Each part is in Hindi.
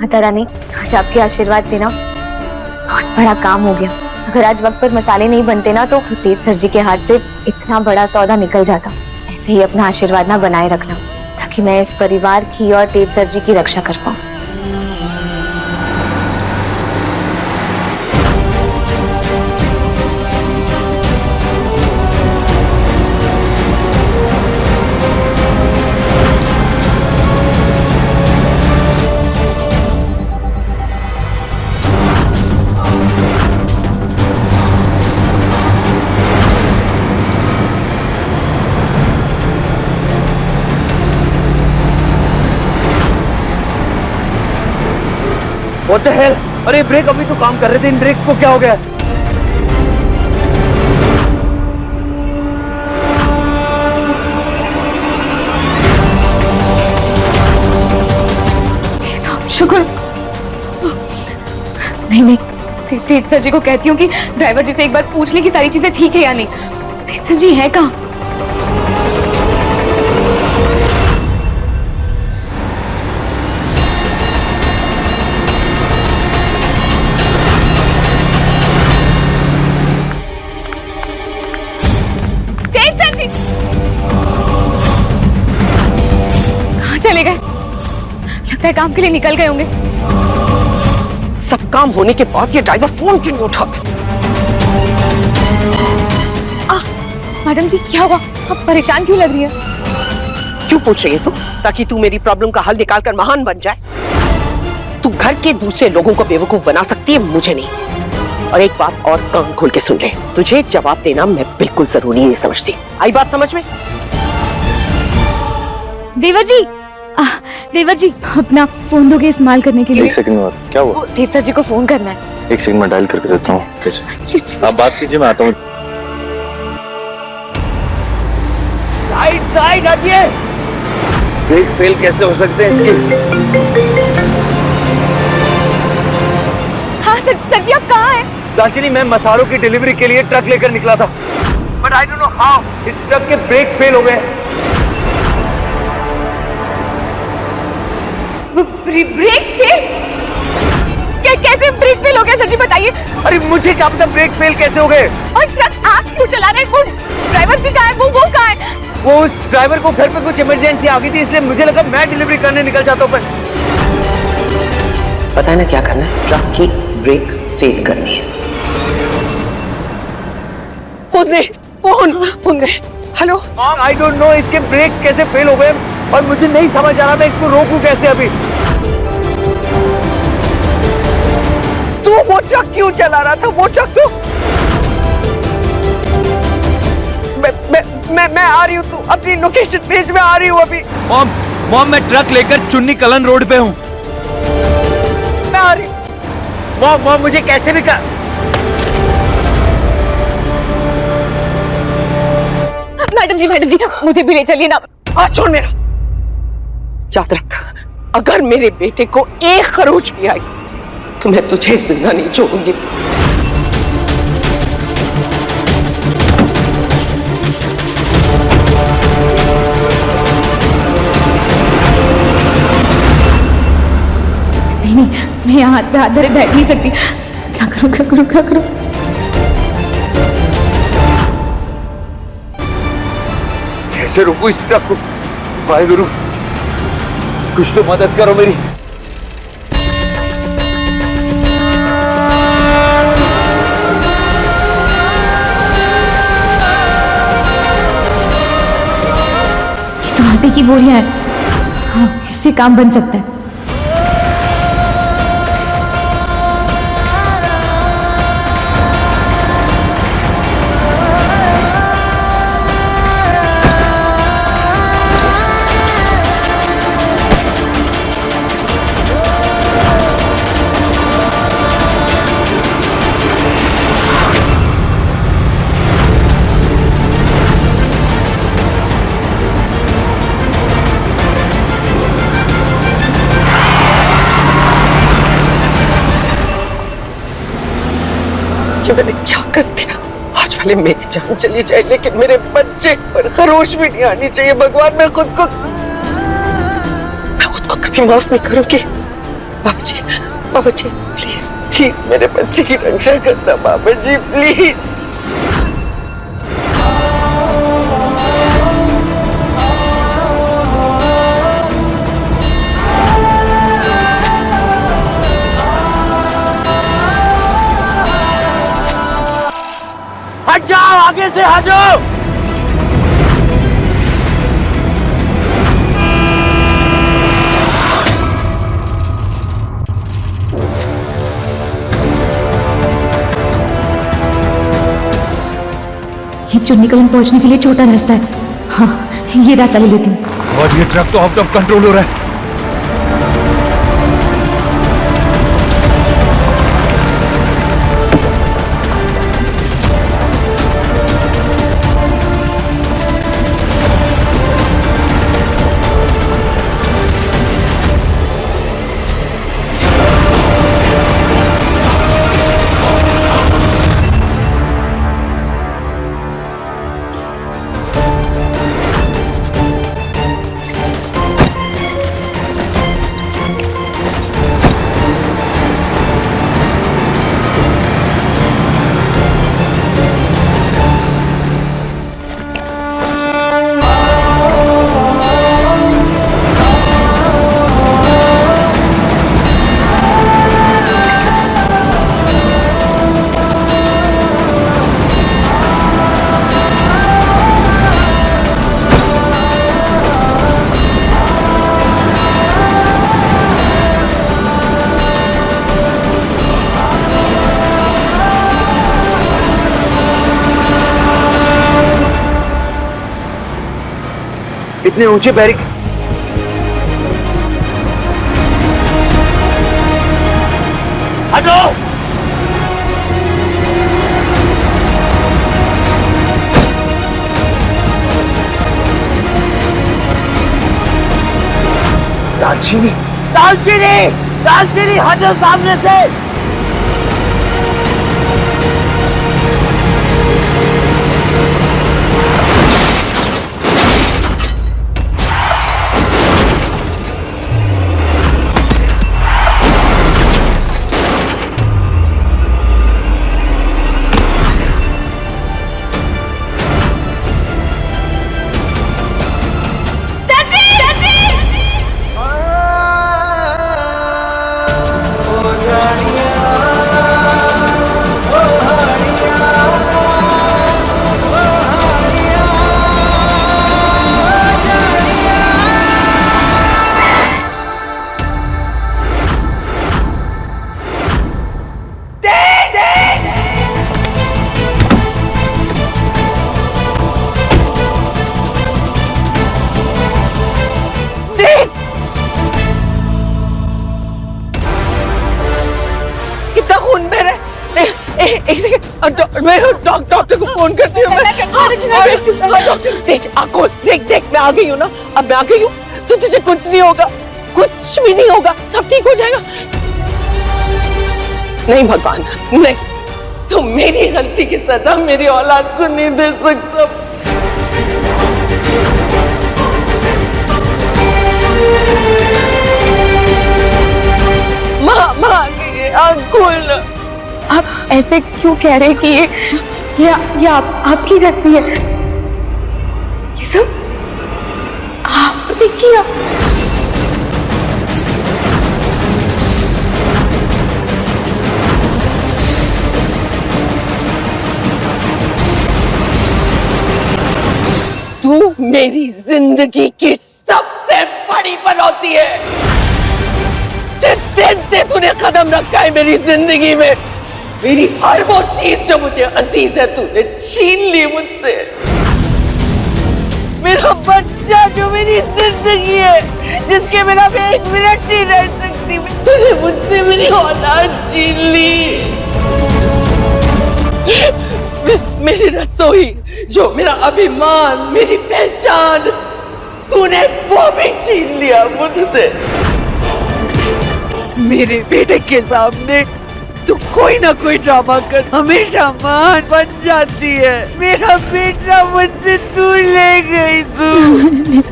माता रानी, आज आपके आशीर्वाद से ना बहुत बड़ा काम हो गया। अगर आज वक्त पर मसाले नहीं बनते ना तो तेज सर जी के हाथ से इतना बड़ा सौदा निकल जाता। ऐसे ही अपना आशीर्वाद ना बनाए रखना ताकि मैं इस परिवार की और तेज सर जी की रक्षा कर पाऊँ। What the hell? अरे ब्रेक अभी तो काम कर रहे थे, इन ब्रेक्स को क्या हो गया? तो शुक्र नहीं, तेज सर जी को कहती हूँ कि ड्राइवर जी से एक बार पूछ ले कि सारी चीजें ठीक है या नहीं। तेज सर जी है कहाँ? चले गए, लगता है काम के लिए निकल गए होंगे। सब काम होने के बाद ये ड्राइवर फोन क्यों नहीं उठा? मैडम जी क्या हुआ? आप परेशान क्यों लग रही है? क्यों पूछ रही है तू? ताकि तू मेरी प्रॉब्लम का हल निकाल कर महान बन जाए। तू घर के दूसरे लोगों को बेवकूफ बना सकती है, मुझे नहीं। और एक बात और कान खोल के सुन ले, तुझे जवाब देना मैं बिल्कुल जरूरी नहीं समझती। आई बात समझ में? देवर जी अपना फोन दोगे इस्तेमाल करने के लिए? एक सेकंड और, क्या हुआ? तेज सर जी को फोन करना है। एक सेकंड में डायल करके देता हूँ। कैसे? आप बात कीजिए, मैं आता हूँ। साइड हटिए। ब्रेक फेल कैसे हो सकते हैं इसके? हाँ सर जी आप कहाँ हैं? दालचीनी, मैं मसालों की डिलीवरी के लिए ट्रक लेकर निकला था, but I don't know how इस ट्रक के ब्रेक्स फेल हो गए। Brake fail? कैसे ब्रेक फेल हो गया सर जी बताइए? अरे मुझे क्या पता ब्रेक फेल कैसे हो गए। और ट्रक आप क्यों चला रहे हैं? वो ड्राइवर जी कहाँ है? वो कहाँ है? वो उस ड्राइवर को घर पे कुछ इमरजेंसी आ गई थी, इसलिए मुझे लगा मैं डिलीवरी करने निकल जाता हूँ। पर पता है ना क्या करना है? ट्रक की ब्रेक फेल करनी है। Phone they. Hello I don't know इसके ब्रेक्स कैसे फेल हो गए और मुझे नहीं समझ आ रहा मैं इसको रोकूं कैसे अभी। तू वो ट्रक क्यों चला रहा था? वो ट्रक तो मैं आ रही हूँ, तू अपनी लोकेशन भेज, मैं आ रही हूँ अभी। मॉम मैं ट्रक लेकर चुन्नी कलन रोड पे हूँ। मैं आ रही हूँ। मॉम मुझे कैसे भी कर। मैडम जी मुझे भी ले चलिए ना। छोड़ मेरा। याद रख, अगर मेरे बेटे को एक खरोच भी आई तो मैं तुझे जिंदा नहीं छोड़ूंगी। नहीं, मैं यहाँ हाथ पे हाथ धरे बैठ नहीं सकती। क्या करूँ? कैसे रोकूं इस ट्रक को? वाहेगुरु, कुछ तो मदद करो मेरी। ये तो आटे की बोरियां हैं। हाँ, इससे काम बन सकता है। कि मैंने क्या कर दिया? आज भले मेरी जान चली जाए लेकिन मेरे बच्चे पर खरोश भी नहीं आनी चाहिए। भगवान मैं खुद को कभी माफ नहीं करूंगी। बाबा जी प्लीज प्लीज मेरे बच्चे की रक्षा करना बाबा जी प्लीज। हट जाओ, आगे से हट जाओ। ये चुन्नी कलन पहुंचने के लिए छोटा रास्ता है। हाँ, ये रास्ता ले लेती हूँ। और ये ट्रक तो आउट ऑफ कंट्रोल हो रहा है। इतने ऊंचे बैरिकेड। हटो। दालचीनी दालचीनी दालचीनी, हटो सामने से। मैं डॉक्टर को फोन करती हूँ। खोल, देख देख मैं आ गई हूँ ना, अब मैं आ गई हूँ तो तुझे कुछ नहीं होगा, कुछ भी नहीं होगा, सब ठीक हो जाएगा। नहीं भगवान नहीं, तुम मेरी गलती की सजा मेरी औलाद को नहीं दे सकता। माँ आँख खोल। आप ऐसे क्यों कह रहे कि ये आपकी गलती है? ये सब आपने किया? तू मेरी जिंदगी की सबसे बड़ी बनौती है। जिस दिन से तूने कदम रखा है मेरी जिंदगी में, मेरी हर वो चीज जो मुझे अजीज है तूने छीन ली मुझसे। मेरा बच्चा जो मेरी जिंदगी है, जिसके बिना मैं एक मिनट नहीं रह सकती, तूने मुझसे मेरी औलाद छीन ली। मेरी रसोई जो मेरा अभिमान, मेरी पहचान, तूने वो भी छीन लिया मुझसे। मेरे बेटे के सामने तू कोई ना कोई ड्रामा कर हमेशा मान बन जाती है। मेरा बेटा मुझसे दूर ले गई तू।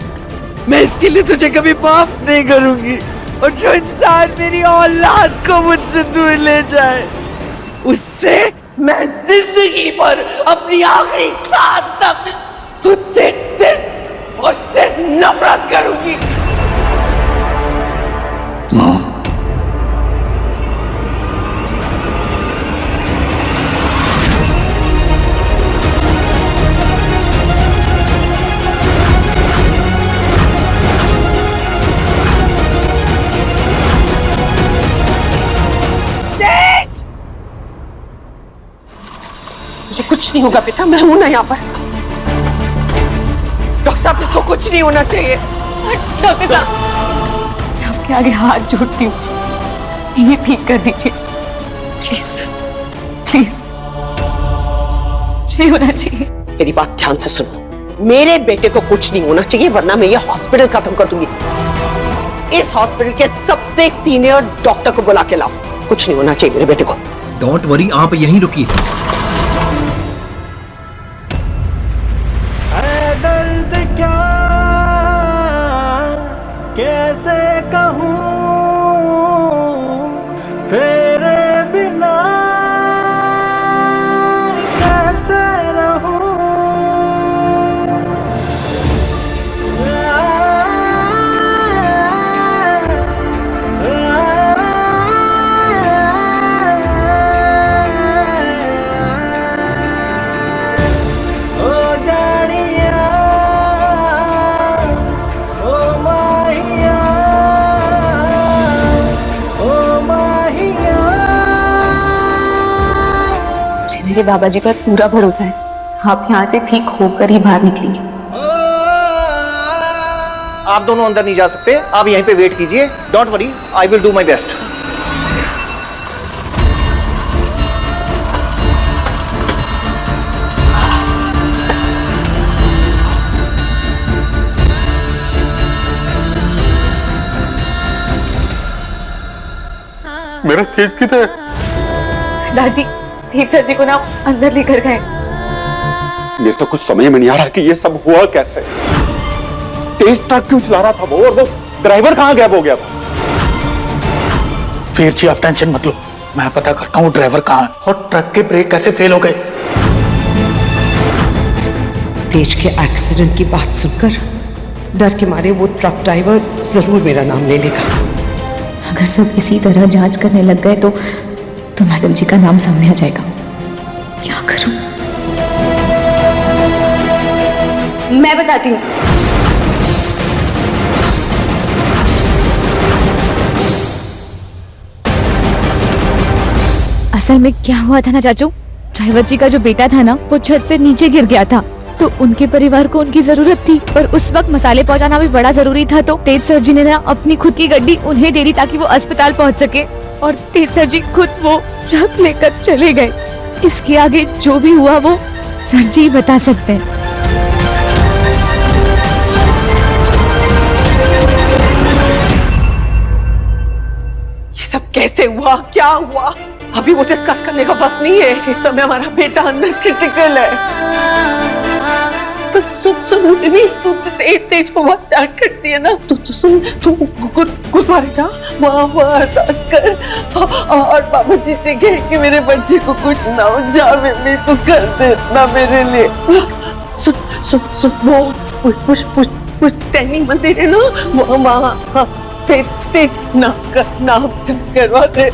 मैं इसके लिए तुझे कभी माफ नहीं करूंगी। और जो इंसान मेरी औलाद को मुझसे दूर ले जाए, उससे मैं जिंदगी भर अपनी आखिरी सांस तक तुझसे सिर्फ और सिर्फ नफरत करूंगी। मुझे कुछ नहीं होगा बेटा, मैं हूं ना यहाँ पर। डॉक्टर साहब, इसको कुछ नहीं होना चाहिए। डॉक्टर साहब, मैं आपके आगे हाथ जोड़ती हूँ, ये ठीक कर दीजिए प्लीज प्लीज। नहीं होना चाहिए। मेरी बात ध्यान से सुनो, मेरे बेटे को कुछ नहीं होना चाहिए, वरना मैं ये हॉस्पिटल खत्म कर दूंगी। इस हॉस्पिटल के सबसे सीनियर डॉक्टर को बुला के लाओ। कुछ नहीं होना चाहिए मेरे बेटे को। डोंट वरी, आप यहीं रुकिए। दर्द क्या कैसे कहूँ तेरे बिना कैसे रहूँ। मेरे बाबा जी पर पूरा भरोसा है, आप यहाँ से ठीक होकर ही बाहर निकलेंगे। आप दोनों अंदर नहीं जा सकते, आप यहीं पे वेट कीजिए। Don't worry, I will do my best. मेरा तेज किधर है? दादी, तेज सर जी को ना अंदर लेकर गए। मेरे तो कुछ समझ में नहीं आ रहा कि ये सब हुआ कैसे। तेज ट्रक क्यों चला रहा था वो, और वो ड्राइवर कहाँ गायब हो गया था? फिर जी आप टेंशन मत लो, मैं पता करता हूँ ड्राइवर कहाँ है और ट्रक के ब्रेक कैसे फेल हो गए। तेज के एक्सीडेंट की बात सुनकर डर के मारे वो ट्रक ड्राइवर जरूर मेरा नाम ले लेगा। अगर सब इसी तरह जांच करने लग गए तो मैडम जी का नाम सामने आ जाएगा। क्या करूं? मैं बताती हूँ। असल में क्या हुआ था ना चाचू, ड्राइवर जी का जो बेटा था ना, वो छत से नीचे गिर गया था, तो उनके परिवार को उनकी जरूरत थी, पर उस वक्त मसाले पहुंचाना भी बड़ा जरूरी था। तो तेज सर जी ने ना अपनी खुद की गड्डी उन्हें दे दी ताकि वो अस्पताल पहुंच सके, और तेज सर जी खुद वो ट्रक लेकर चले गए। इसके आगे जो भी हुआ वो सर जी बता सकते हैं। ये सब कैसे हुआ, क्या हुआ, अभी वो डिस्कस करने का वक्त नहीं है। इस समय हमारा बेटा अंदर क्रिटिकल है। सुन बेबी, तू तेज को बहुत प्यार करती है ना, तू सुन, तू गुरुद्वारे जा, वहाँ अरदास कर और बाबा जी से कह कि मेरे बच्चे को कुछ ना हो। जा बेबी, तू कर दे इतना मेरे लिए। सुन वो टैनिंग मंदिर है ना, वहाँ तेज नाम जप करवा दे,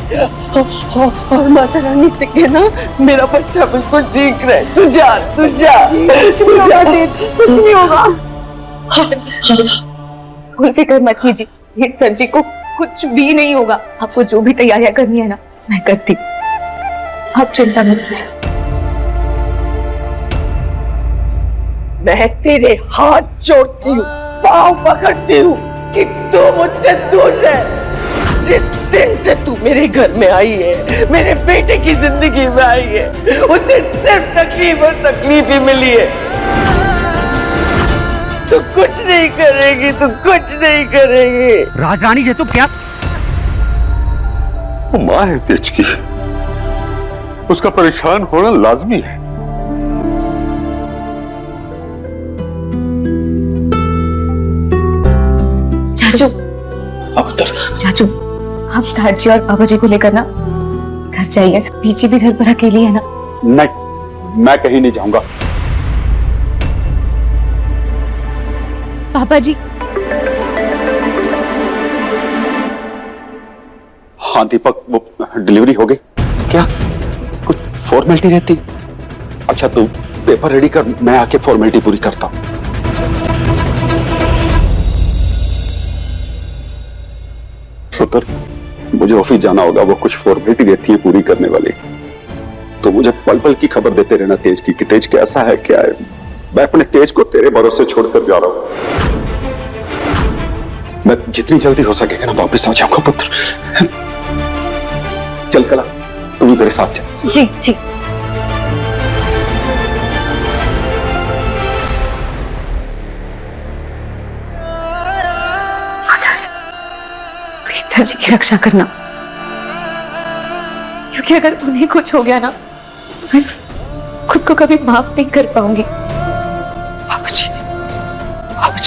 और माता रानी से कहना मेरा बच्चा बिल्कुल ठीक रहे। तू जा कुछ नहीं होगा। कोई फिक्र मत कीजिए, ये सर जी को कुछ भी नहीं होगा। आपको जो भी तैयारियां करनी है ना, मैं करती हूँ, आप चिंता मत कीजिए। मैं तेरे हाथ जोड़ती हूँ, पाँव पकड़ती हूँ कि तू मुझसे दूर रह। जिस दिन से तू मेरे घर में आई है, मेरे बेटे की जिंदगी में आई है, उसे सिर्फ तकलीफ और तकलीफ ही मिली है। तू कुछ नहीं करेगी, तू कुछ नहीं करेगी। राजरानी जी, तो क्या वो माँ है तेज की, उसका परेशान होना लाजमी है। चाचू, अब उतर। चाचू, आप दादाजी और बाबा जी को लेकर ना घर जाइए। पीछे भी घर पर अकेली है ना। नहीं, मैं कहीं नहीं जाऊंगा। पापा जी, हाँ दीपक, वो डिलीवरी हो गई क्या? कुछ फॉर्मेलिटी रहती? अच्छा तू पेपर रेडी कर, मैं आके फॉर्मेलिटी पूरी करता हूं। शुक्र, मुझे ऑफिस जाना होगा, वो कुछ फॉर्मेलिटी रहती है पूरी करने वाली। तो मुझे पल पल की खबर देते रहना तेज की कि तेज कैसा है, क्या है। मैं अपने तेज को तेरे भरोसे छोड़कर जा रहा हूं। मैं जितनी जल्दी हो सकेगा ना वापस आ जाऊंगा पुत्र। चल कला, तू भी मेरे साथ चल। जी जी। प्लीज सर जी की रक्षा करना, क्योंकि अगर उन्हें कुछ हो गया ना, मैं खुद को कभी माफ नहीं कर पाऊंगी। बाबा जी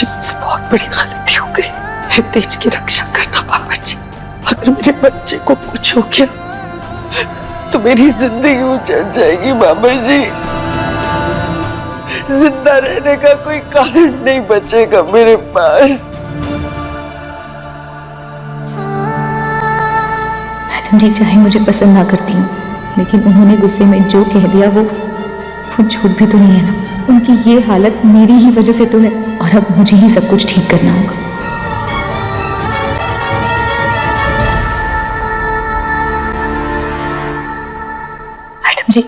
मुझसे बहुत बड़ी गलती हो गई। तेज की रक्षा करना बाबा जी। अगर मेरे बच्चे को कुछ हो गया तो मेरी जिंदगी उजड़ जाएगी बाबा जी। जिंदा रहने का कोई कारण नहीं बचेगा मेरे पास। मैडम जी चाहे मुझे पसंद ना करती हूँ, लेकिन उन्होंने गुस्से में जो कह दिया वो झूठ भी तो नहीं है ना। उनकी ये हालत मेरी ही वजह से तो है, और अब मुझे ही सब कुछ ठीक करना होगा। मैडम जी,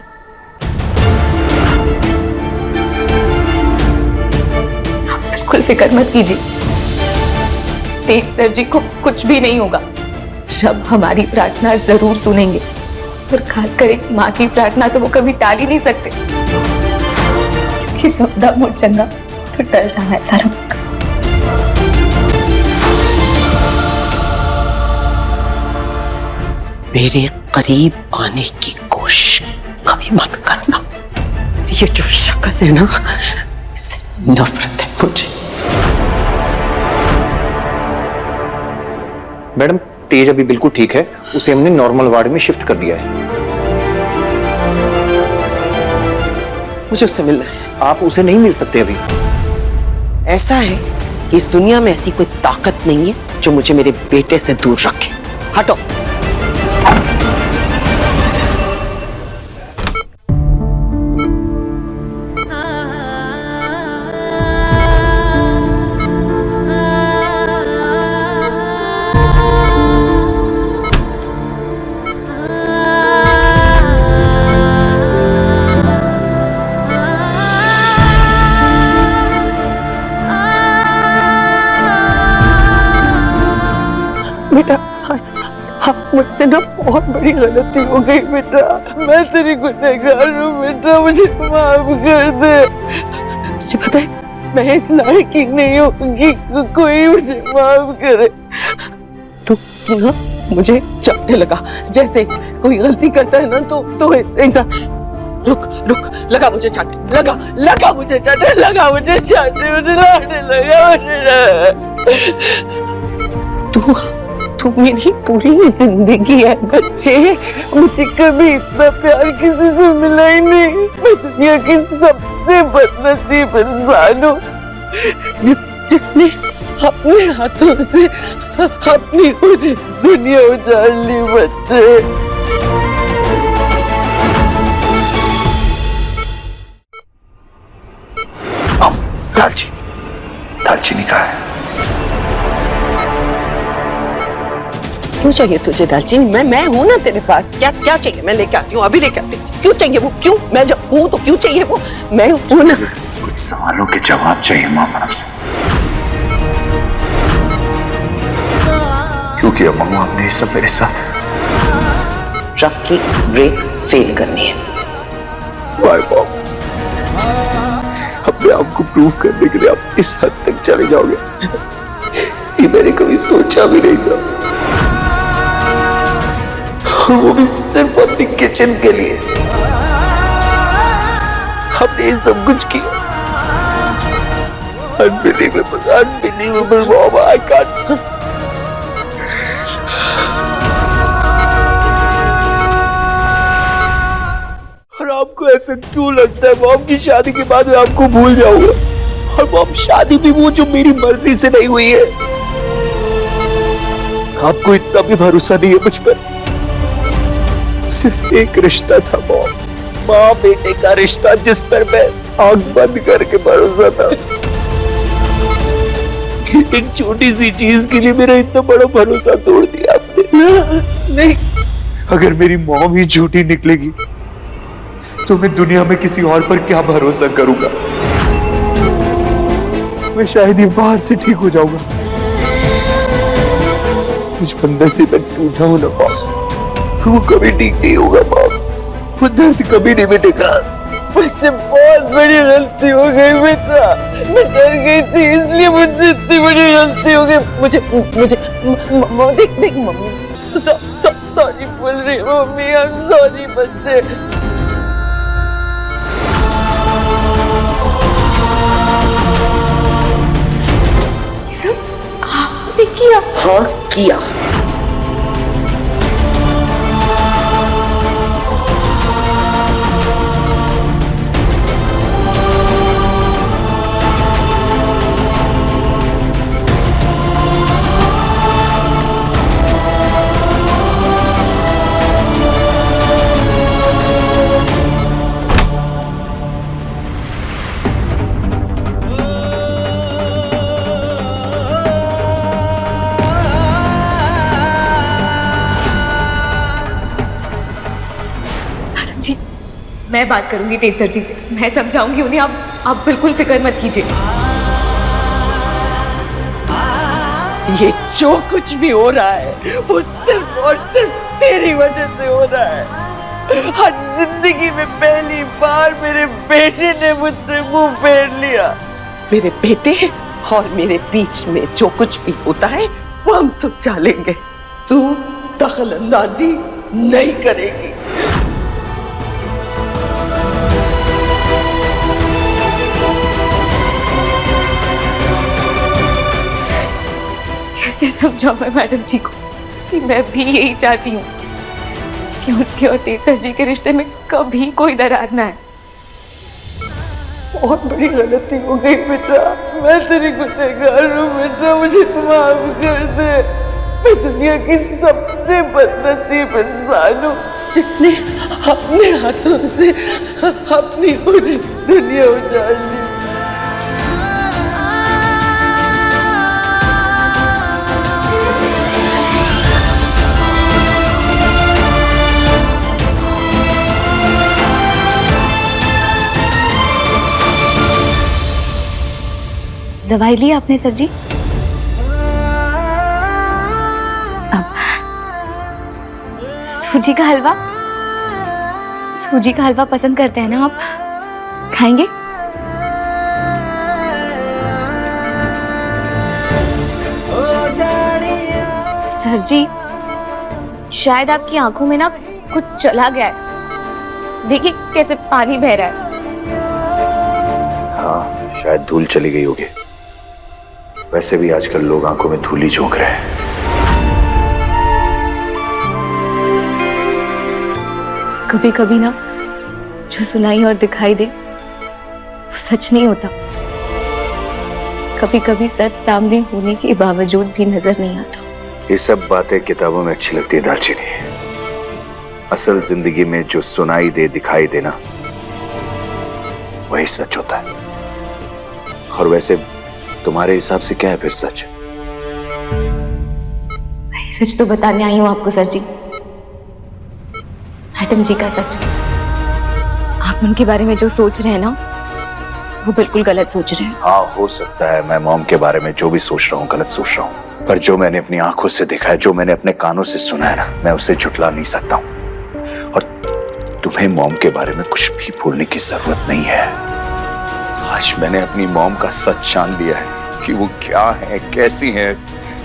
आप बिल्कुल फिक्र मत कीजिए। तेज सर जी को कुछ भी नहीं होगा। रब हमारी प्रार्थना जरूर सुनेंगे, और खासकर एक माँ की प्रार्थना तो वो कभी टाल ही नहीं सकते, क्योंकि शब्दा मुझ चंगा तो टल जाना है सारा। मेरे करीब आने की कोशिश कभी मत करना। ये जो शक्ल है ना, इससे नफरत है मुझे। मैडम, तेज अभी बिल्कुल ठीक है, उसे हमने नॉर्मल वार्ड में शिफ्ट कर दिया है। मुझे उससे मिलना है। आप उसे नहीं मिल सकते अभी। ऐसा है कि इस दुनिया में ऐसी कोई ताकत नहीं है जो मुझे मेरे बेटे से दूर रखे। हटो। बेटा, मुझसे ना बहुत बड़ी गलती हो गई बेटा। मैं तेरी गुनहगार हूँ बेटा, मुझे माफ कर दे। तुझे पता है मैं इस लायक ही नहीं होगी कोई मुझे माफ करे। तू ना मुझे चाटने लगा, जैसे कोई गलती करता है ना तो इंसान। रुक लगा मुझे चाटने, लगा मुझे चाटने, मुझे लाने लगा। तू मेरी पूरी जिंदगी है बच्चे। मुझे कभी इतना प्यार किसी से मिला ही नहीं। मैं दुनिया की सबसे बदनसीब इंसान हूँ जिसने अपने हाथों से अपनी कुछ दुनिया उजाड़ ली बच्चे। दालचीनी का है। क्यों चाहिए तुझे दालचीनी? मैं हूं ना तेरे पास। क्या चाहिए? मैं लेके आती हूँ, अभी लेके आती हूँ। क्यों चाहिए वो? क्यों? मैं जब हूं तो क्यों चाहिए वो? मैं हूं ना। कुछ सवालों के जवाब चाहिए माँ मैडम से। क्यों किया मम्मा आपने ये सब मेरे साथ? ट्रक की ब्रेक फेल करनी है। अपने आप को प्रूव करने के लिए आप इस हद तक चले जाओगे, ये मैंने कभी सोचा भी नहीं था। वो भी सिर्फ अपनी किचन के लिए। हमने ये सब कुछ किया। Unbelievable, Mom, I can't. ऐसा क्यों लगता है मॉम की शादी के बाद मैं आपको भूल जाऊंगा? और मॉम शादी भी वो जो मेरी मर्जी से नहीं हुई है। आपको इतना भी भरोसा नहीं है मुझ पर? सिर्फ एक रिश्ता था मॉम, माँ बेटे का रिश्ता, जिस पर मैं आंख बंद करके भरोसा था। एक छोटी सी चीज के लिए मेरा इतना बड़ा भरोसा तोड़ दिया आपने। नहीं, अगर मेरी मॉम ही झूठी निकलेगी तो मैं दुनिया में किसी और पर क्या भरोसा करूंगा? मैं शायद ही बाहर से ठीक हो जाऊंगा। मुझ अंदर से मैं टूटा हूं ना मॉम, वो कभी ठीक नहीं होगा मॉम, वो दर्द कभी नहीं मिटेगा। मुझसे बहुत बड़ी गलती हो गई बेटा, मैं डर गई थी इसलिए मुझसे इतनी बड़ी गलती हो गई। मुझे मुझे देख मम्मी सॉरी बोल रही है मम्मी, आई एम सॉरी बच्चे। ये सब आपने किया? हाँ किया। जी, मैं बात करूंगी तेज सर जी से, मैं समझाऊंगी उन्हें। आप बिल्कुल फिक्र मत कीजिए। ये जो कुछ भी हो रहा है वो सिर्फ और सिर्फ तेरी वजह से हो रहा है। हर जिंदगी में पहली बार मेरे बेटे ने मुझसे मुंह फेर लिया। मेरे बेटे और मेरे बीच में जो कुछ भी होता है वो हम सुलझा लेंगे। तू दखल अंदाजी नहीं करेगी। कैसे समझाऊं मैं मैडम जी को कि मैं भी यही चाहती हूँ कि उनके और तेज सर जी के रिश्ते में कभी कोई दरार ना है। बहुत बड़ी गलती हो गई बेटा, मैं तेरी गुनहगार हूँ बेटा, मुझे माफ कर दे। मैं दुनिया की सबसे बदनसीब इंसान हूँ जिसने अपने हाथों से अपनी दुनिया उजाड़ ली। दवाई ली आपने सर जी? अब सूजी का हलवा, सूजी का हलवा पसंद करते हैं ना आप? खाएंगे? सर जी, शायद आपकी आंखों में ना कुछ चला गया है। देखिए कैसे पानी बह रहा है। हाँ, शायद धूल चली गई होगी। वैसे भी आजकल लोग आंखों में धूल ही झोंक रहे हैं। कभी कभी ना जो सुनाई और दिखाई दे वो सच नहीं होता। कभी कभी सच सामने होने के बावजूद भी नजर नहीं आता। ये सब बातें किताबों में अच्छी लगती है दालचीनी, असल जिंदगी में जो सुनाई दे दिखाई देना वही सच होता है। और वैसे तुम्हारे हिसाब से क्या है फिर सच? वही सच तो बताने आई हूं आपको सर जी, मैडम जी का सच। आप उनके बारे में जो सोच रहे हैं ना वो बिल्कुल गलत सोच रहे हैं। हाँ, हो सकता है मैं मॉम के बारे में जो भी सोच रहा हूँ गलत सोच रहा हूँ, पर जो मैंने अपनी आंखों से देखा है, जो मैंने अपने कानों से सुना है ना, मैं उसे झुठला नहीं सकता हूँ। और तुम्हें मॉम के बारे में कुछ भी बोलने की जरूरत नहीं है। आज मैंने अपनी मॉम का सच जान लिया है कि वो क्या है, कैसी है,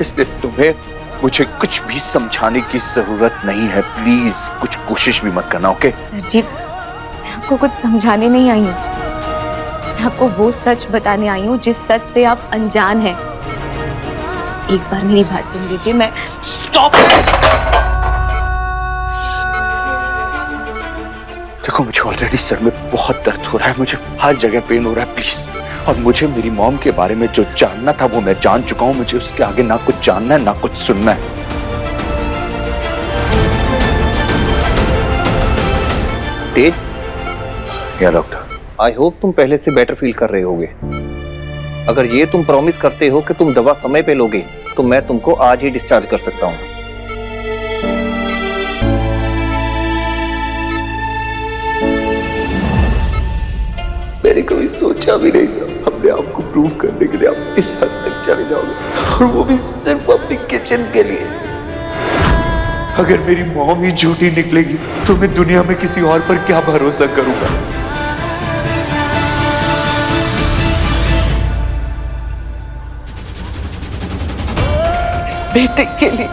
इसलिए तुम्हें मुझे कुछ भी समझाने की जरूरत नहीं है। प्लीज कुछ कोशिश भी मत करना, ओके? सर जी, मैं आपको कुछ समझाने नहीं आई हूँ, मैं आपको वो सच बताने आई हूँ जिस सच से आप अनजान हैं। एक बार मेरी बात सुन लीजिए। मैं देखो देखो मुझे ऑलरेडी सर में बहुत दर्द हो रहा है, मुझे हर जगह पेन हो रहा है, प्लीज। और मुझे मेरी मॉम के बारे में जो जानना था वो मैं जान चुका हूँ, मुझे उसके आगे ना कुछ जानना है ना कुछ सुनना है। तेज, या डॉक्टर, आई होप तुम पहले से बेटर फील कर रहे होगे। अगर ये तुम प्रॉमिस करते हो कि तुम दवा समय पे लोगे तो मैं तुमको आज ही डिस्चार्ज कर सकता हूँ। मैंने कभी सोचा भी नहीं था अपने आप को प्रूव करने के लिए आप इस हद तक चले जाओगे, और वो भी सिर्फ अपनी किचन के लिए। अगर मेरी मॉम ही झूठी निकलेगी तो मैं दुनिया में किसी और पर क्या भरोसा करूंगा। इस बेटे के लिए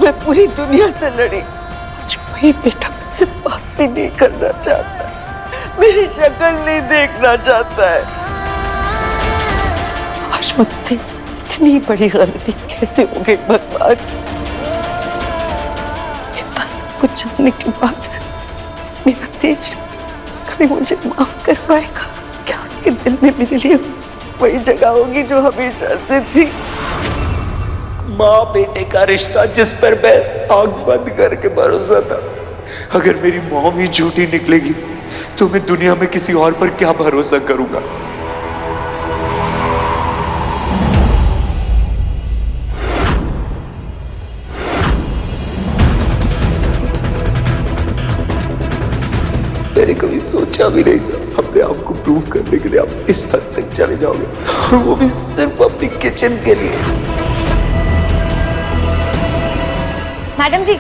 मैं पूरी दुनिया से लड़ी। आज वही बेटा मुझसे बात भी नहीं करना चाहता, मेरी शक्ल नहीं देखना चाहता है। आज मुझसे इतनी बड़ी गलती कैसे हो गई भगवान? इतना सब कुछ जानने के बाद मेरा तेज कभी मुझे माफ कर पाएगा क्या? उसके दिल में मेरे लिए वही जगह होगी जो हमेशा से थी। माँ बेटे का रिश्ता जिस पर मैं आंख बंद करके भरोसा था, अगर मेरी मॉम ही झूठी निकलेगी तो मैं दुनिया में किसी और पर क्या भरोसा करूंगा। मैंने कभी सोचा भी नहीं था अपने आप को प्रूव करने के लिए आप इस हद तक चले जाओगे, और वो भी सिर्फ अपनी किचन के लिए। मैडम जी,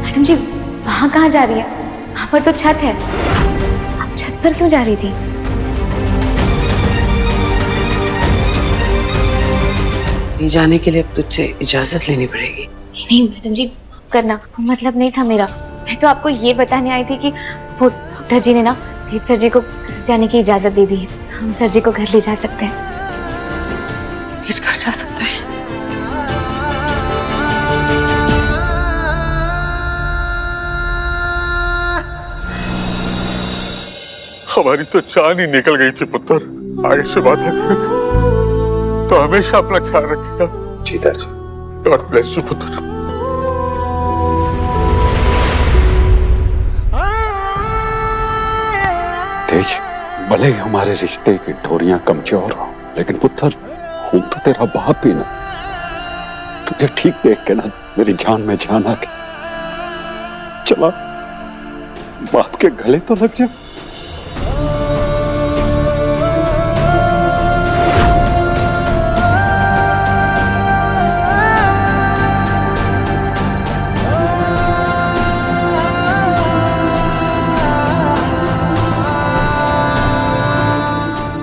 मैडम जी वहां कहाँ जा रही है? वहां पर तो छत है, आप छत पर क्यों जा रही थी? नहीं जाने के लिए अब तुझसे इजाजत लेनी पड़ेगी। नहीं मैडम जी, माफ करना, वो मतलब नहीं था मेरा। मैं तो आपको ये बताने आई थी कि वो डॉक्टर जी ने ना तेज सर जी को घर जाने की इजाजत दे दी है। हम सर जी को घर ले जा सकते हैं। तेज घर जा सकता है? हमारी तो जान ही निकल गई थी पुत्र। आगे से बात है तो हमेशा अपना ख्याल रखिएगा। जी दादाजी। गॉड ब्लेस यू पुत्र। तेज, भले ही हमारे रिश्ते की डोरियां कमजोर हो, लेकिन पुत्र हूं तो तेरा बाप ही ना। तुझे ठीक देख के ना मेरी जान में जान आ गई। चला बाप के गले तो लग जा।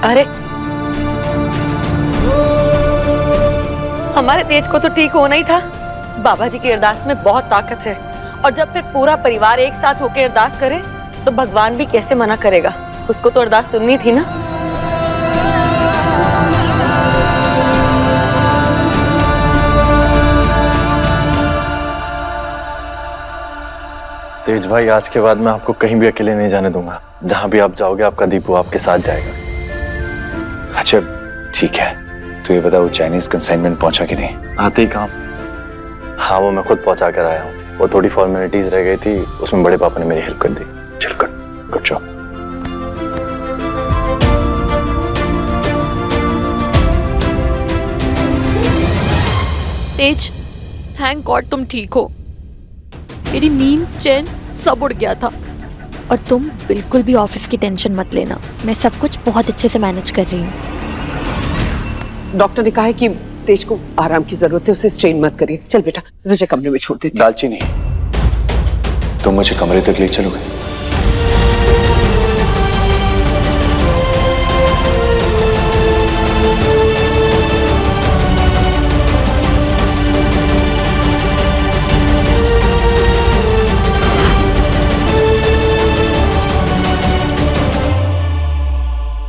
अरे हमारे तेज को तो ठीक होना ही था। बाबा जी की अरदास में बहुत ताकत है, और जब फिर पूरा परिवार एक साथ होकर अरदास करे तो भगवान भी कैसे मना करेगा। उसको तो अरदास सुननी थी ना। तेज भाई, आज के बाद मैं आपको कहीं भी अकेले नहीं जाने दूंगा। जहां भी आप जाओगे आपका दीपू आपके साथ जाएगा। अच्छा ठीक है, तो ये बता वो चाइनीज कंसाइनमेंट पहुंचा कि नहीं? आते ही काम। हाँ वो मैं खुद पहुंचा कर आया हूँ। वो थोड़ी फॉर्मेलिटीज रह गई थी, उसमें बड़े पापा ने मेरी हेल्प कर दी। चल गुड जॉब। तेज, थैंक गॉड तुम ठीक हो। मेरी नींद चैन सब उड़ गया था। और तुम बिल्कुल भी ऑफिस की टेंशन मत लेना, मैं सब कुछ बहुत अच्छे से मैनेज कर रही हूँ। डॉक्टर ने कहा है कि तेज को आराम की जरूरत है, उसे स्ट्रेन मत करिए। चल बेटा तुझे कमरे में छोड़ देती हूँ। दालचीनी, तुम मुझे कमरे तक ले चलोगे?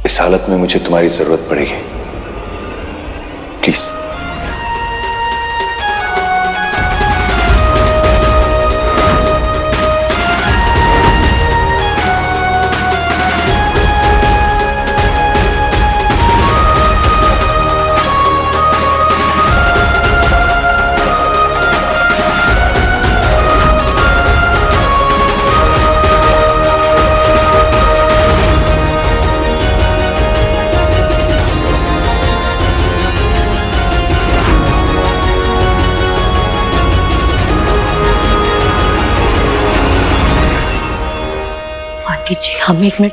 इस हालत में मुझे तुम्हारी जरूरत पड़ेगी, प्लीज। जी हम एक मिनट।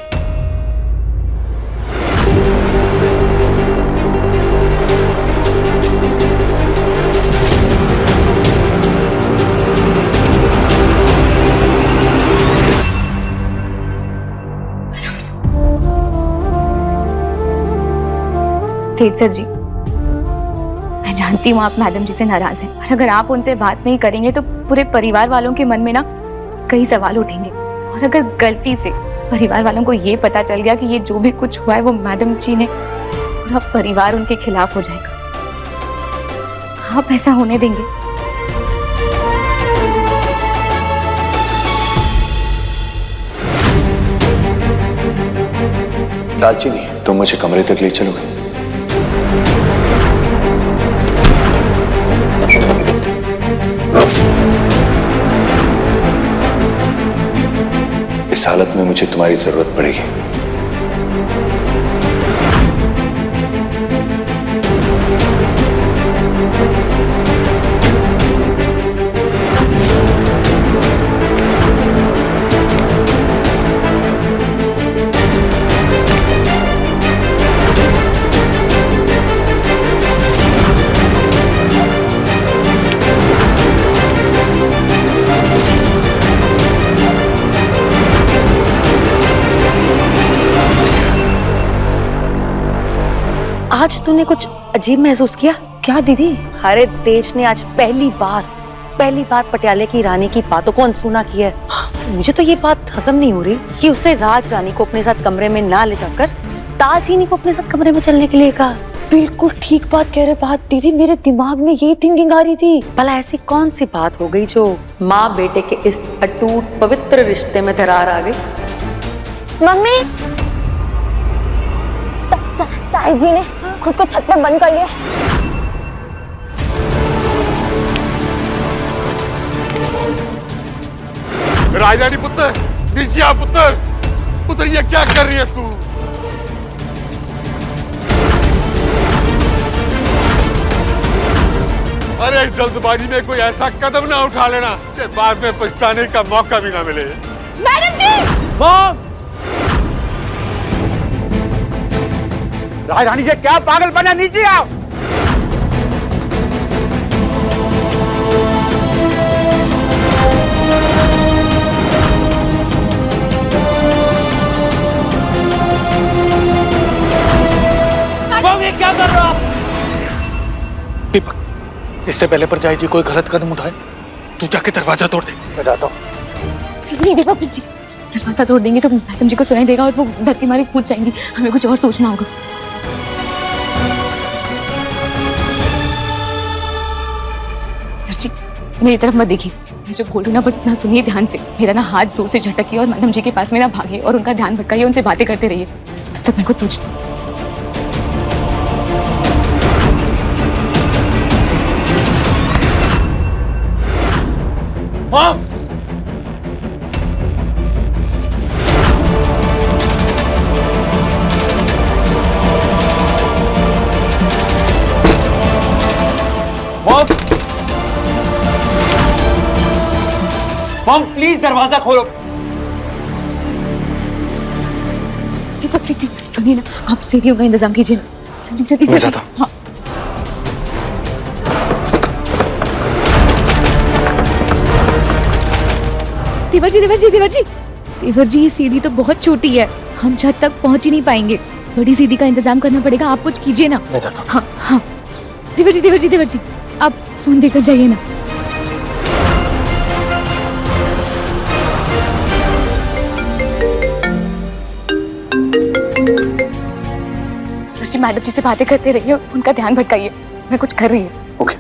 तेज सर जी, मैं जानती हूँ आप मैडम जी से नाराज हैं, और अगर आप उनसे बात नहीं करेंगे तो पूरे परिवार वालों के मन में ना कई सवाल उठेंगे। और अगर गलती से परिवार वालों को ये पता चल गया कि ये जो भी कुछ हुआ है वो मैडम जी ने, पूरा परिवार उनके खिलाफ हो जाएगा। आप ऐसा होने देंगे? दालचीनी, तुम मुझे कमरे तक ले चलोगे? इस हालत में मुझे तुम्हारी जरूरत पड़ेगी। आज तूने कुछ अजीब महसूस किया क्या दीदी? अरे तेज ने आज पहली बार पटियाले की रानी की बातों को अनसुना किया है। मुझे तो ये बात हजम नहीं हो रही कि उसने राज रानी को अपने साथ कमरे में ना ले जाकर तालचीनी को अपने साथ कमरे में चलने के लिए कहा। बिल्कुल ठीक बात कह रहे बात दीदी, मेरे दिमाग में यही थिंकिंग आ रही थी। भला ऐसी कौन सी बात हो गई जो माँ बेटे के इस अटूट पवित्र रिश्ते में दरार आ गई? मम्मी, ताई जी ने खुद को छत पे बंद कर लिया। राजरानी पुत्र, नीचे आ पुत्र, ये क्या कर रही है तू? अरे जल्दबाजी में कोई ऐसा कदम ना उठा लेना कि बाद में पछताने का मौका भी ना मिले। मैडम जी! मॉम! रानी जी क्या पागल बना, नीचे आओ। ये क्या कर रहे हो आप? दीपक, इससे पहले पर जाए जी कोई गलत कदम उठाए, तू जाके दरवाजा तोड़ दे। मैं जाता हूँ। नहीं दीपक प्लीज जी, दरवाजा तोड़ देंगे तो मैडम जी को सुनाई देगा और वो डर के मारे कूद जाएंगी। हमें कुछ और सोचना होगा। मेरी तरफ मत देखिए, मैं जो बोल रही हूँ ना बस उतना सुनिए ध्यान से। मेरा ना हाथ जोर से झटकिए और मैडम जी के पास में ना भागिए और उनका ध्यान भटकाइए, उनसे बातें करते रहिए। तब तक मैं कुछ सोचती हूँ। मॉम प्लीज दरवाजा खोलो। दीपक जी सुनिए ना, आप सीढ़ियों का इंतजाम कीजिए ना। जल्दी जल्दी जल्दी। हाँ। देवर जी ये सीढ़ी तो बहुत छोटी है, हम छत तक पहुंच ही नहीं पाएंगे। बड़ी सीढ़ी का इंतजाम करना पड़ेगा, आप कुछ कीजिए ना। मैं जाता हूँ। हाँ हाँ देवर जी आप फोन देकर जाइए ना। मैडम जी से बातें करते रहिए, उनका ध्यान भटकाइए। मैं कुछ कर रही हूँ। ओके।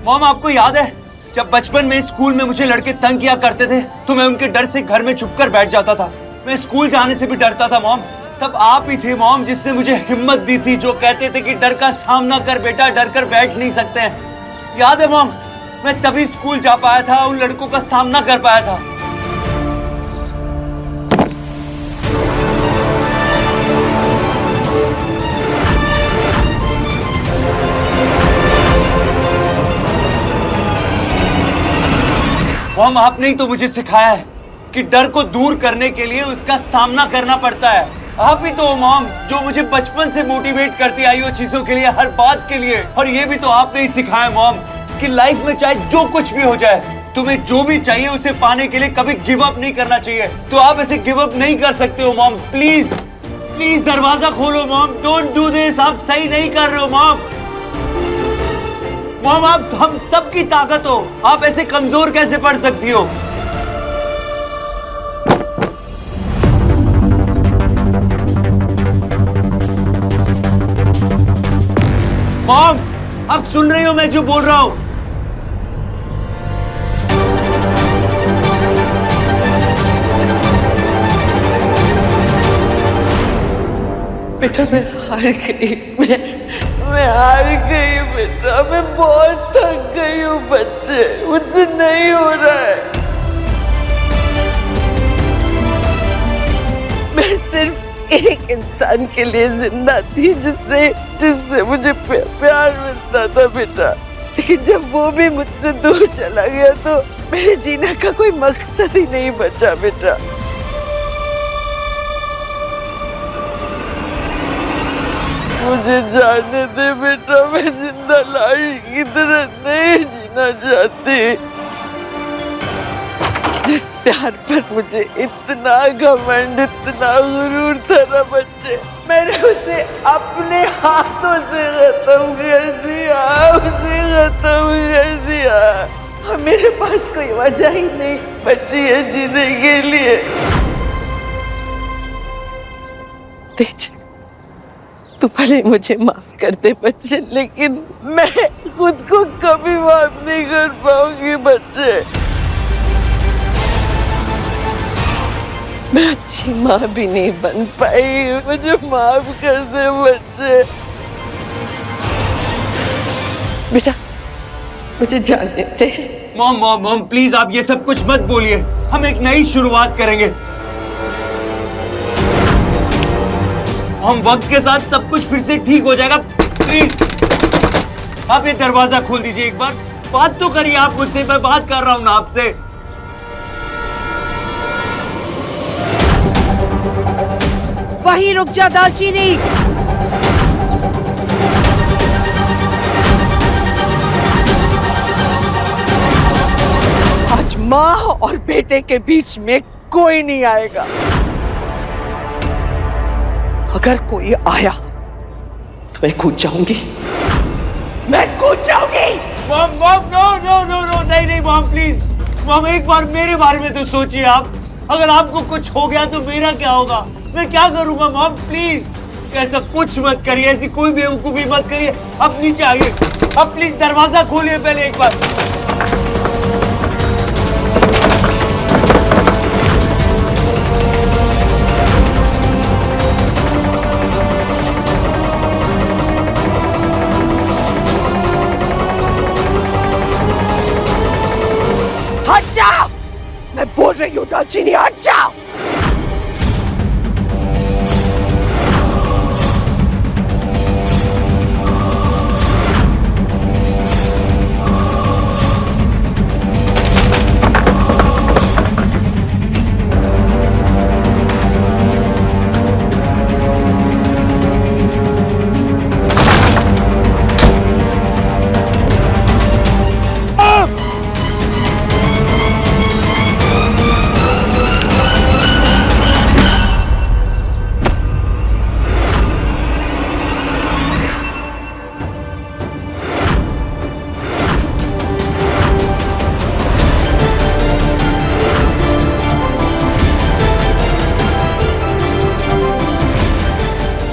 मॉम आपको याद है जब बचपन में स्कूल में मुझे लड़के तंग किया करते थे तो मैं उनके डर से घर में छुपकर बैठ जाता था। मैं स्कूल जाने से भी डरता था मॉम। तब आप ही थे मॉम जिसने मुझे हिम्मत दी थी, जो कहते थे कि डर का सामना कर बेटा, डर कर बैठ नहीं सकते हैं। याद है मॉम? मैं तभी स्कूल जा पाया था, उन लड़कों का सामना कर पाया था। मॉम आपने ही तो मुझे सिखाया है कि डर को दूर करने के लिए उसका सामना करना पड़ता है। आप ही तो हो मॉम जो मुझे बचपन से मोटिवेट करती आई हो चीजों के लिए, हर बात के लिए। और ये भी तो आपने ही सिखाया मॉम कि लाइफ में चाहे जो कुछ भी हो जाए, तुम्हें जो भी चाहिए उसे पाने के लिए कभी गिव अप नहीं करना चाहिए। तो आप ऐसे गिव अप नहीं कर सकते हो मॉम। प्लीज प्लीज दरवाजा खोलो मॉम, डोंट डू दिस। आप सही नहीं कर रहे हो मॉम। मॉम आप हम सबकी ताकत हो, आप ऐसे कमजोर कैसे पड़ सकती हो? मॉम आप सुन रही हो मैं जो बोल रहा हूं? बेटा मैं हार गई, मैं हार गई बेटा, मैं बहुत थक गई हूँ बच्चे, मुझसे नहीं हो रहा है। मैं सिर्फ एक इंसान के लिए जिंदा थी जिससे मुझे प्यार मिलता था बेटा, लेकिन जब वो भी मुझसे दूर चला गया तो मेरे जीने का कोई मकसद ही नहीं बचा बेटा। मुझे जाने दे बेटा, मैं जिंदा लाश की तरह नहीं जीना चाहती। जिस प्यार पर मुझे इतना घमंड, इतना गुरूर था ना बच्चे, मैंने उसे अपने हाथों से खत्म कर दिया, उसे खत्म कर दिया। और मेरे पास कोई वजह ही नहीं बची है जीने के लिए। तेज तू भले मुझे माफ कर दे बच्चे, लेकिन मैं खुद को कभी माफ नहीं कर पाऊंगी बच्चे। मैं अच्छी माँ भी नहीं बन पाई, मुझे माफ कर दे बच्चे। बेटा मुझे जाने दे। मॉम मॉम मॉम प्लीज आप ये सब कुछ मत बोलिए, हम एक नई शुरुआत करेंगे। हम वक्त के साथ सब कुछ फिर से ठीक हो जाएगा। प्लीज आप ये दरवाजा खोल दीजिए, एक बार बात तो करिए आप मुझसे। मैं बात कर रहा हूं ना आपसे। वहीं रुक जा दालचीनी। आज माँ और बेटे के बीच में कोई नहीं आएगा। अगर कोई आया तो मैं कूद जाऊंगी, मैं कूद जाऊंगी। Mom mom no no no no नहीं नहीं मॉम प्लीज। मॉम एक बार मेरे बारे में तो सोचिए आप। अगर आपको कुछ हो गया तो मेरा क्या होगा? मैं क्या करूंगा मॉम? प्लीज ऐसा कुछ मत करिए, ऐसी कोई बेवकूफी मत करिए। अब नीचे आइए, अब प्लीज दरवाजा खोलिए पहले एक बार। हट जाओ, मैं बोल रही हूँ दालचीनी, हट जाओ।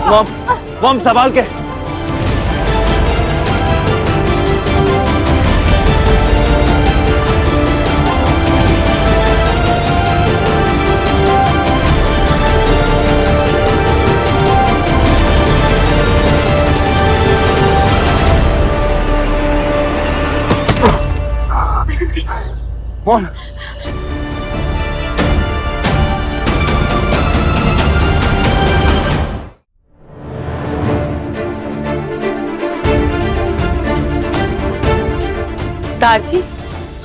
मॉम मॉम संभाल के। मॉम तारजी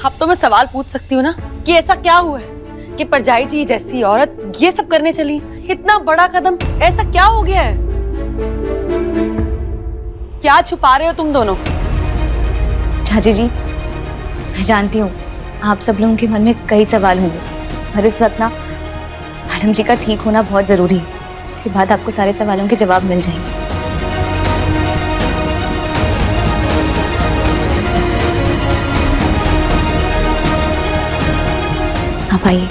अब तो मैं सवाल पूछ सकती हूँ ना कि ऐसा क्या हुआ है कि परजाई जी जैसी औरत ये सब करने चली? इतना बड़ा कदम, ऐसा क्या हो गया है? क्या छुपा रहे हो तुम दोनों? झाजी जी, मैं जानती हूँ आप सब लोगों के मन में कई सवाल होंगे, पर इस वक्त ना मैडम जी का ठीक होना बहुत जरूरी है। उसके बाद आपको सारे सवालों के जवाब मिल जाएंगे। आप आइए।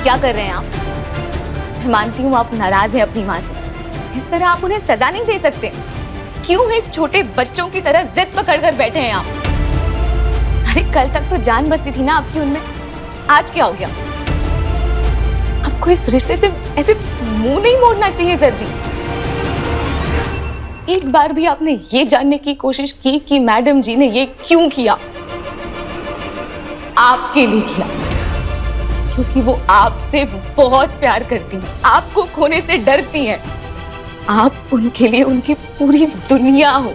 क्या कर रहे हैं आप? मैं मानती हूँ आप नाराज हैं अपनी माँ से। इस तरह आप उन्हें सजा नहीं दे सकते। क्यों एक छोटे बच्चों की तरह जिद पकड़ कर बैठे हैं आप? अरे कल तक तो जान बसती थी ना आपकी उनमें, आज क्या हो गया? आपको इस रिश्ते से ऐसे मुंह नहीं मोड़ना चाहिए सर जी। एक बार भी आपने ये जानने की कोशिश की कि मैडम जी ने ये क्यों किया? आपके लिए किया, क्योंकि वो आपसे बहुत प्यार करती हैं, आपको खोने से डरती हैं। आप उनके लिए उनकी पूरी दुनिया हो।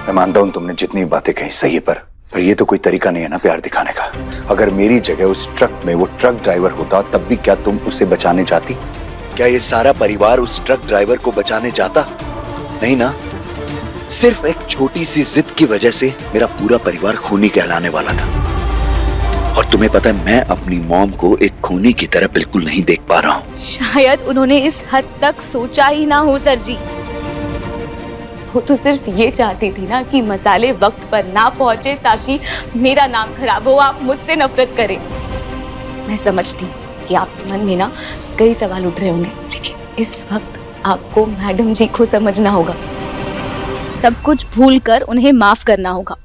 मैं मानता हूं तुमने जितनी बातें कही सही है, पर ये तो कोई तरीका नहीं है ना प्यार दिखाने का। अगर मेरी जगह उस ट्रक में वो ट्रक ड्राइवर होता तब भी क्या तुम उसे बचाने जाती? क्या ये सारा परिवार उस ट्रक ड्राइवर को बचाने जाता? नहीं ना। सिर्फ एक छोटी सी जिद की वजह से मेरा पूरा परिवार खूनी कहलाने वाला था। और तुम्हें पता है, मैं अपनी मॉम को एक खूनी की तरह बिल्कुल नहीं देख पा रहा हूँ। शायद उन्होंने इस हद तक सोचा ही ना हो सर जी। वो तो सिर्फ ये चाहती थी ना कि मसाले वक्त पर ना पहुंचे ताकि मेरा नाम खराब हो, आप मुझसे नफरत करें। मैं समझती हूँ कि आपके मन में ना कई सवाल उठ रहे होंगे, लेकिन इस वक्त आपको मैडम जी को समझना होगा। सब कुछ भूलकर उन्हें माफ करना होगा।